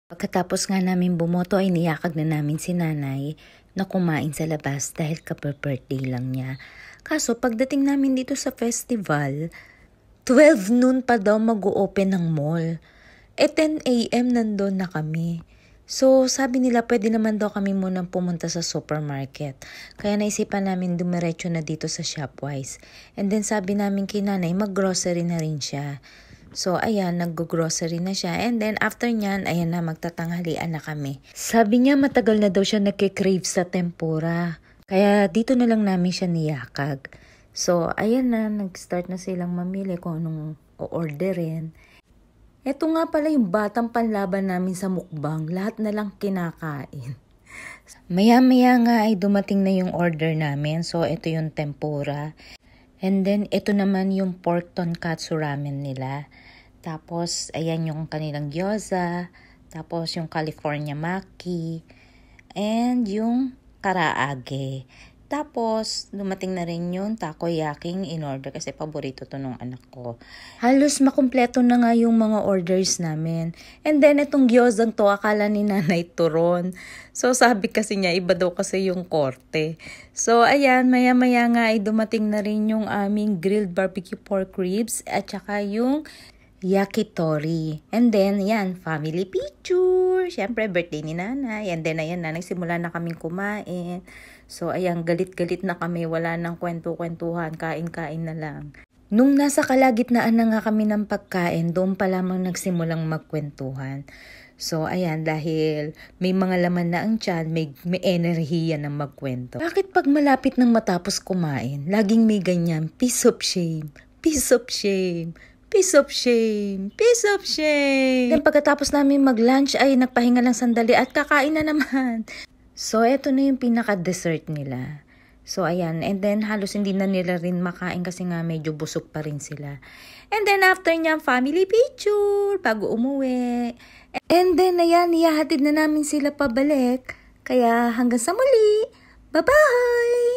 Pagkatapos nga namin bumoto ay niyakag na namin si nanay na kumain sa labas dahil ka-birthday lang niya. Kaso pagdating namin dito sa festival, 12 noon pa daw mag-o-open ng mall. 10 a.m. nandun na kami. So sabi nila pwede naman daw kami munang pumunta sa supermarket. Kaya naisipan namin dumiretso na dito sa Shopwise. And then sabi namin kay nanay mag-grocery na rin siya. So, ayan, nag-grocery na siya. And then, after nyan, ayan na, magtatanghalian na kami. Sabi niya, matagal na daw siya nagkikrave sa tempura. Kaya, dito na lang namin siya niyakag. So, ayan na, nag-start na silang mamili kung anong o-orderin. Ito nga pala yung batang panlaban namin sa mukbang. Lahat na lang kinakain. Maya-maya nga ay dumating na yung order namin. So, ito yung tempura. And then, ito naman yung pork tonkatsu ramen nila. Tapos, ayan yung kanilang gyoza. Tapos, yung California maki. And yung karaage. Tapos, dumating na rin yung takoyaking in order kasi paborito to nung anak ko. Halos makumpleto na nga yung mga orders namin. And then, itong gyozang to, akala ni nanay turon. So, sabi kasi niya, iba daw kasi yung korte. So, ayan, maya-maya nga ay dumating na rin yung aming grilled barbecue pork ribs at saka yung yakitori. And then, yan, family picture. Siyempre, birthday ni nanay. And then, ayan na, nagsimula na kaming kumain. So, ayan, galit-galit na kami. Wala nang kwento-kwentuhan. Kain-kain na lang. Nung nasa kalagitnaan na nga kami ng pagkain, doon pa lamang nagsimulang magkwentuhan. So, ayan, dahil may mga laman na ang tiyan, may enerhiya ng magkwento. Bakit pag malapit ng matapos kumain, laging may ganyan, piece of shame, piece of shame, piece of shame, piece of shame. Then pagkatapos namin mag-lunch ay nagpahinga lang sandali at kakain na naman. So, eto na yung pinaka-dessert nila. So, ayan. And then, halos hindi na nila rin makain kasi nga medyo busog pa rin sila. And then, after niya, family picture bago umuwi. And then, ayan, ihahatid na namin sila pabalik. Kaya, hanggang sa muli. Bye-bye!